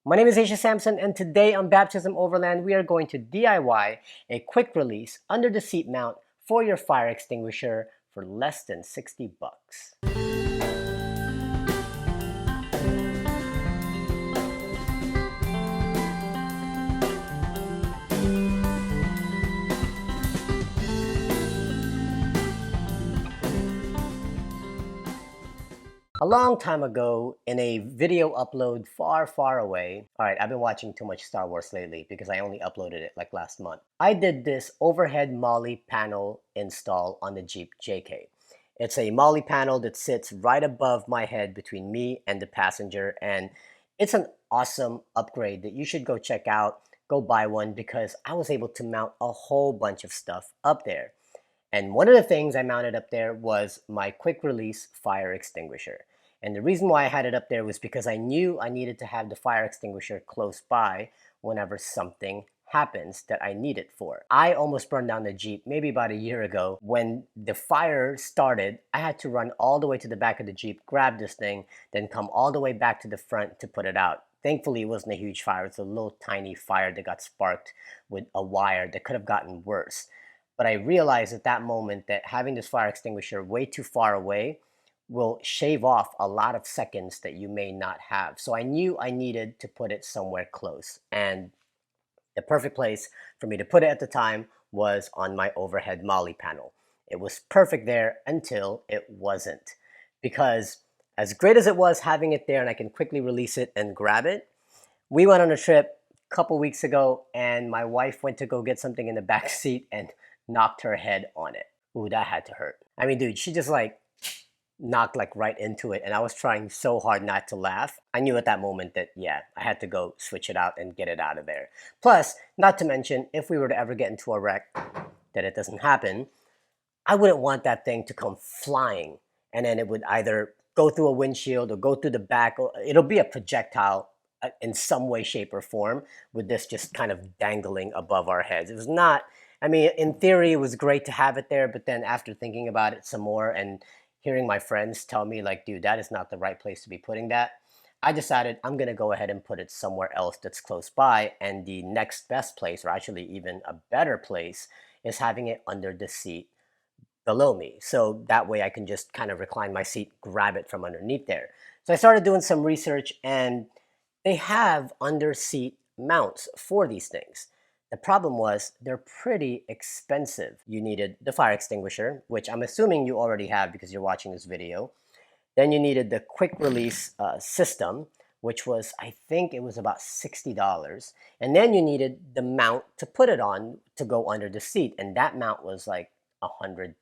My name is Aisha Sampson, and today on Baptism Overland we are going to DIY a quick release under the seat mount for your fire extinguisher for less than 60 bucks. A long time ago, in a video upload far away, alright, I've been watching too much Star Wars lately because I only uploaded it like last month. I did this overhead MOLLE panel install on the Jeep JK. It's a MOLLE panel that sits right above my head between me and the passenger, and it's an awesome upgrade that you should go check out, go buy one, because I was able to mount a whole bunch of stuff up there. And one of the things I mounted up there was my quick release fire extinguisher. And the reason why I had it up there was because I knew I needed to have the fire extinguisher close by whenever something happens that I need it for. I almost burned down the Jeep maybe about a year ago. When the fire started, I had to run all the way to the back of the Jeep, grab this thing, then come all the way back to the front to put it out. Thankfully, it wasn't a huge fire. It was a little tiny fire that got sparked with a wire that could have gotten worse. But I realized at that moment that having this fire extinguisher way too far away will shave off a lot of seconds that you may not have. So I knew I needed to put it somewhere close. And the perfect place for me to put it at the time was on my overhead MOLLE panel. It was perfect there until it wasn't. Because as great as it was having it there and I can quickly release it and grab it, we went on a trip a couple weeks ago and my wife went to go get something in the back seat and knocked her head on it. Ooh, that had to hurt. I mean, dude, she just like knocked like right into it, and I was trying so hard not to laugh. I knew at that moment that, yeah, I had to go switch it out and get it out of there. Plus, not to mention, if we were to ever get into a wreck, that it doesn't happen, I wouldn't want that thing to come flying, and then it would either go through a windshield or go through the back, or it'll be a projectile in some way, shape, or form, with this just kind of dangling above our heads. It was not, I mean, in theory, it was great to have it there, but then after thinking about it some more and hearing my friends tell me, like, dude, that is not the right place to be putting that, I decided I'm going to go ahead and put it somewhere else that's close by. And the next best place, or actually even a better place, is having it under the seat below me. So that way I can just kind of recline my seat, grab it from underneath there. So I started doing some research, and they have under seat mounts for these things. The problem was they're pretty expensive. You needed the fire extinguisher, which I'm assuming you already have because you're watching this video. Then you needed the quick release system, which was, I think it was about $60. And then you needed the mount to put it on to go under the seat. And that mount was like $100.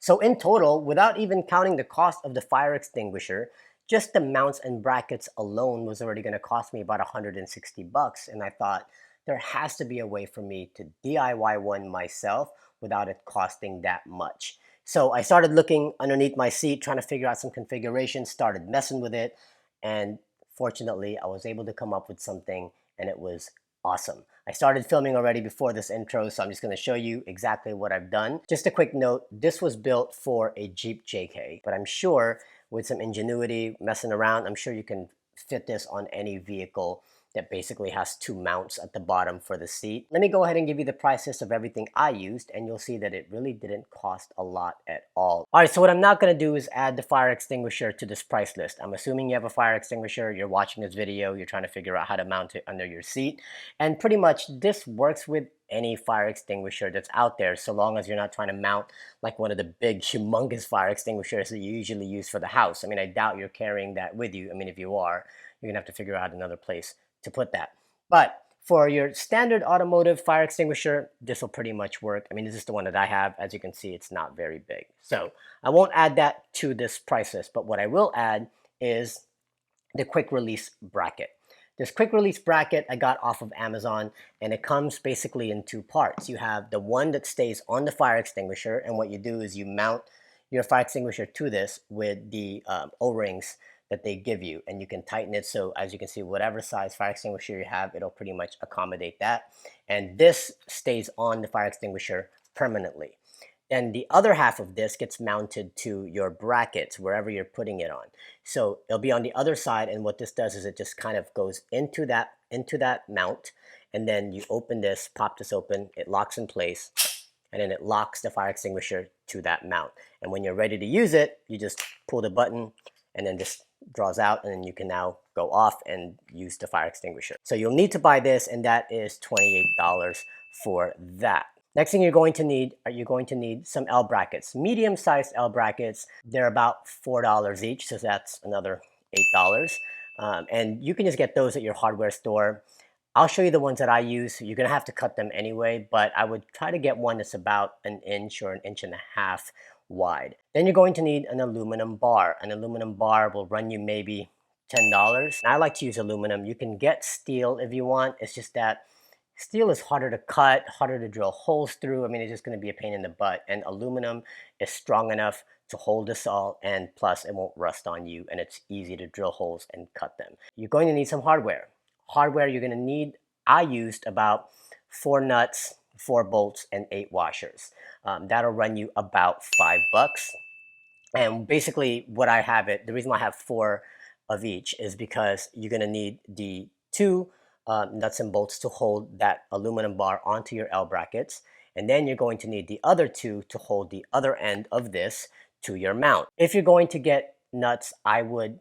So in total, without even counting the cost of the fire extinguisher, just the mounts and brackets alone was already going to cost me about 160 bucks. And I thought, there has to be a way for me to DIY one myself without it costing that much. So I started looking underneath my seat, trying to figure out some configurations, started messing with it, and fortunately I was able to come up with something, and it was awesome. I started filming already before this intro, so I'm just going to show you exactly what I've done. Just a quick note, this was built for a Jeep JK, but I'm sure with some ingenuity, messing around, I'm sure you can fit this on any vehicle that basically has two mounts at the bottom for the seat. Let me go ahead and give you the price list of everything I used, and you'll see that it really didn't cost a lot at all. All right, so what I'm not gonna do is add the fire extinguisher to this price list. I'm assuming you have a fire extinguisher, you're watching this video, you're trying to figure out how to mount it under your seat. And pretty much this works with any fire extinguisher that's out there, so long as you're not trying to mount like one of the big humongous fire extinguishers that you usually use for the house. I mean, I doubt you're carrying that with you. I mean, if you are, you're gonna have to figure out another place to put that. But for your standard automotive fire extinguisher, this will pretty much work. I mean, this is the one that I have. As you can see, it's not very big. So I won't add that to this price list, but what I will add is the quick release bracket. This quick release bracket I got off of Amazon, and it comes basically in two parts. You have the one that stays on the fire extinguisher, and what you do is you mount your fire extinguisher to this with the O-rings that they give you, and you can tighten it. So as you can see, whatever size fire extinguisher you have, it'll pretty much accommodate that. And this stays on the fire extinguisher permanently. And the other half of this gets mounted to your brackets, wherever you're putting it on. So it'll be on the other side, and what this does is it just kind of goes into that into that mount, and then you open this, pop this open, it locks in place, and then it locks the fire extinguisher to that mount. And when you're ready to use it, you just pull the button, and then this draws out, and then you can now go off and use the fire extinguisher. So you'll need to buy this, and that is $28 for that. Next thing you're going to need some L brackets, medium-sized L brackets. They're about $4 each, so that's another $8. And you can just get those at your hardware store. I'll show you the ones that I use. You're gonna have to cut them anyway, but I would try to get one that's about an inch or an inch and a half wide. Then you're going to need an aluminum bar. An aluminum bar will run you maybe $10. And I like to use aluminum. You can get steel if you want. It's just that steel is harder to cut, harder to drill holes through. I mean, it's just going to be a pain in the butt. And aluminum is strong enough to hold this all, and plus it won't rust on you, and it's easy to drill holes and cut them. You're going to need some hardware. Hardware you're going to need, I used about 4 nuts, 4 bolts, and 8 washers. That'll run you about $5. And basically what I have the reason why I have 4 of each is because you're going to need the 2 nuts and bolts to hold that aluminum bar onto your L brackets. And then you're going to need the other 2 to hold the other end of this to your mount. If you're going to get nuts, I would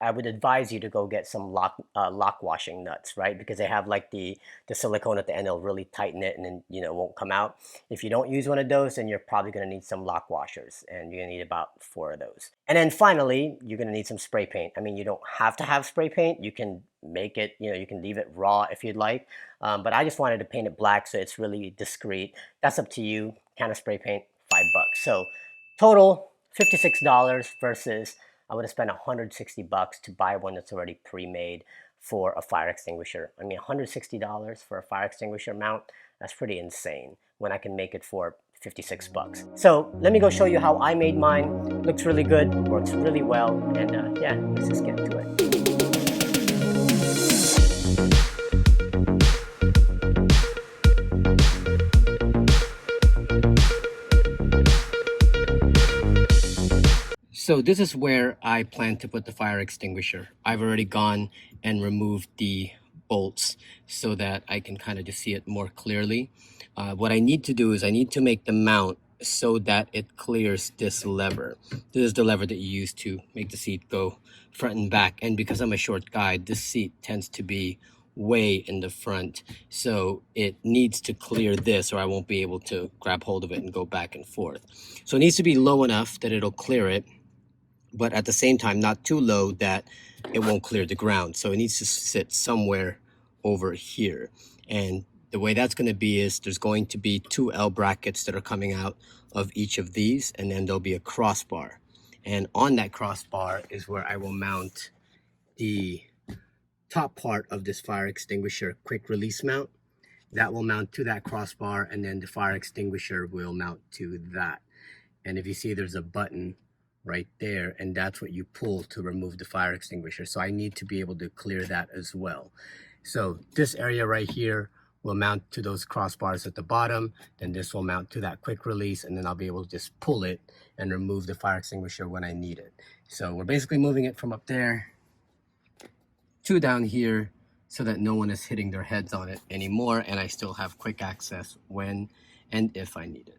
advise you to go get some lock washing nuts, right? Because they have like the silicone at the end, they'll really tighten it, and then it won't come out. If you don't use one of those, then you're probably gonna need some lock washers, and you're gonna need about 4 of those. And then finally, you're gonna need some spray paint. I mean, you don't have to have spray paint. You can make it, you can leave it raw if you'd like. But I just wanted to paint it black so it's really discreet. That's up to you. Can of spray paint, $5. So total $56 versus I would have spent $160 to buy one that's already pre-made for a fire extinguisher. I mean, $160 for a fire extinguisher mount, that's pretty insane when I can make it for $56. So let me go show you how I made mine. Looks really good, works really well, and yeah, let's just get to it. So this is where I plan to put the fire extinguisher. I've already gone and removed the bolts so that I can kind of just see it more clearly. What I need to do is I need to make the mount so that it clears this lever. This is the lever that you use to make the seat go front and back. And because I'm a short guy, this seat tends to be way in the front. So it needs to clear this or I won't be able to grab hold of it and go back and forth. So it needs to be low enough that it'll clear it, but at the same time not too low that it won't clear the ground. So it needs to sit somewhere over here. And the way that's going to be is there's going to be 2 L brackets that are coming out of each of these, and then there'll be a crossbar. And on that crossbar is where I will mount the top part of this fire extinguisher quick release mount. That will mount to that crossbar, and then the fire extinguisher will mount to that. And if you see, there's a button right there, and that's what you pull to remove the fire extinguisher. So I need to be able to clear that as well. So this area right here will mount to those crossbars at the bottom, then this will mount to that quick release, and then I'll be able to just pull it and remove the fire extinguisher when I need it. So we're basically moving it from up there to down here so that no one is hitting their heads on it anymore, and I still have quick access when and if I need it.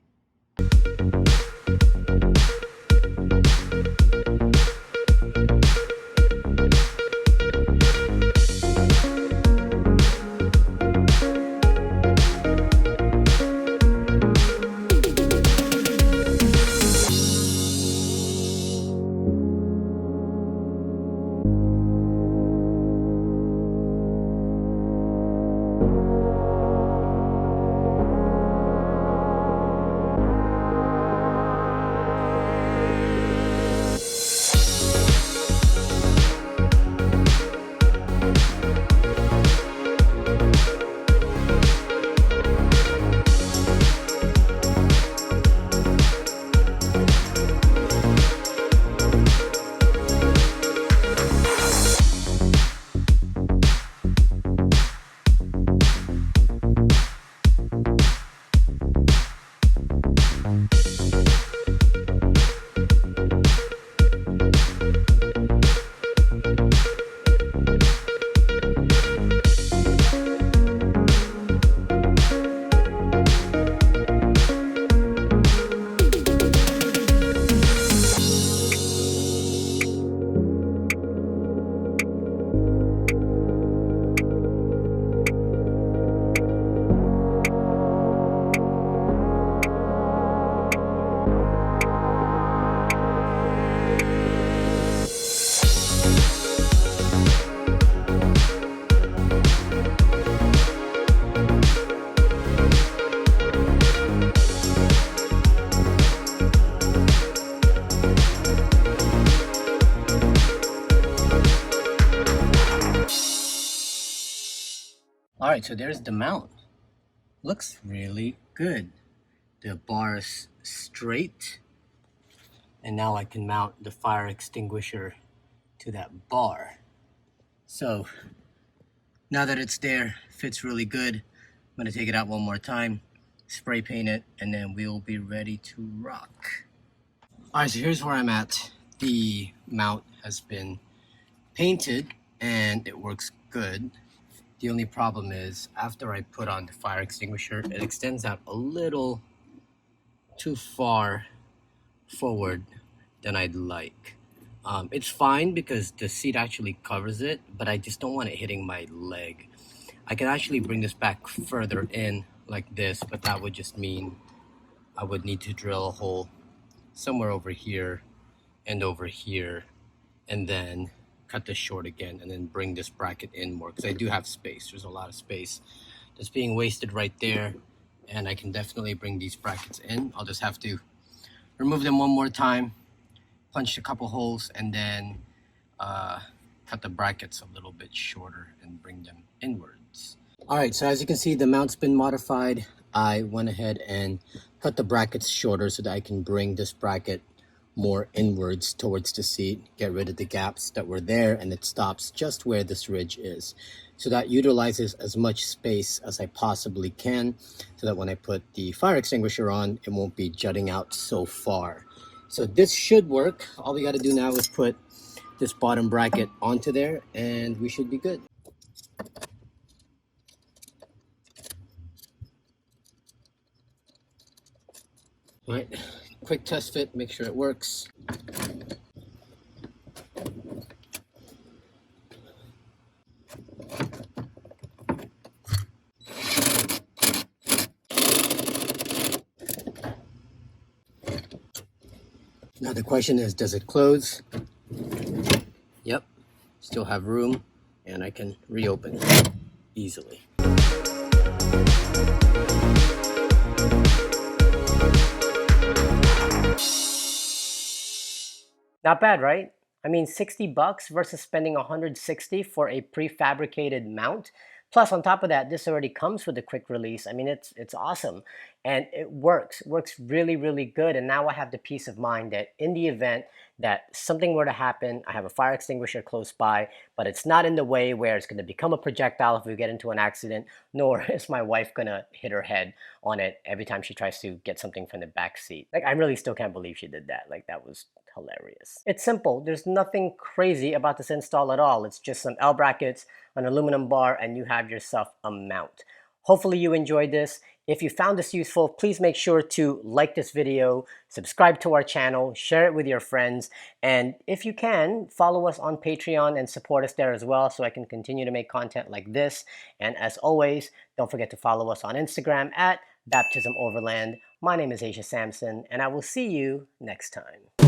All right, so there's the mount. Looks really good. The bar is straight, and now I can mount the fire extinguisher to that bar. So now that it's there, fits really good. I'm gonna take it out one more time, spray paint it, and then we'll be ready to rock. All right, so here's where I'm at. The mount has been painted and it works good. The only problem is after I put on the fire extinguisher, it extends out a little too far forward than I'd like. It's fine because the seat actually covers it, but I just don't want it hitting my leg. I can actually bring this back further in like this, but that would just mean I would need to drill a hole somewhere over here and over here, and then cut this short again, and then bring this bracket in more, because I do have space. There's a lot of space that's being wasted right there, and I can definitely bring these brackets in. I'll just have to remove them one more time, punch a couple holes, and then cut the brackets a little bit shorter and bring them inwards. All right, so as you can see, the mount's been modified. I went ahead and cut the brackets shorter so that I can bring this bracket more inwards towards the seat, get rid of the gaps that were there, and it stops just where this ridge is. So that utilizes as much space as I possibly can, so that when I put the fire extinguisher on, it won't be jutting out so far. So this should work. All we got to do now is put this bottom bracket onto there, and we should be good. All right, quick test fit, make sure it works. Now the question is, does it close? Yep, still have room, and I can reopen easily. Not bad, right? I mean, 60 bucks versus spending 160 for a prefabricated mount. Plus, on top of that, this already comes with a quick release. I mean, it's awesome, and it works. It works really, really good. And now I have the peace of mind that in the event that something were to happen, I have a fire extinguisher close by, but it's not in the way where it's going to become a projectile if we get into an accident, nor is my wife going to hit her head on it every time she tries to get something from the back seat. Like, I really still can't believe she did that. Like, that was hilarious. It's simple. There's nothing crazy about this install at all. It's just some L brackets, an aluminum bar, and you have yourself a mount. Hopefully you enjoyed this. If you found this useful, please make sure to like this video, subscribe to our channel, share it with your friends, and if you can, follow us on Patreon and support us there as well so I can continue to make content like this. And as always, don't forget to follow us on Instagram at Baptism Overland. My name is Asia Sampson, and I will see you next time.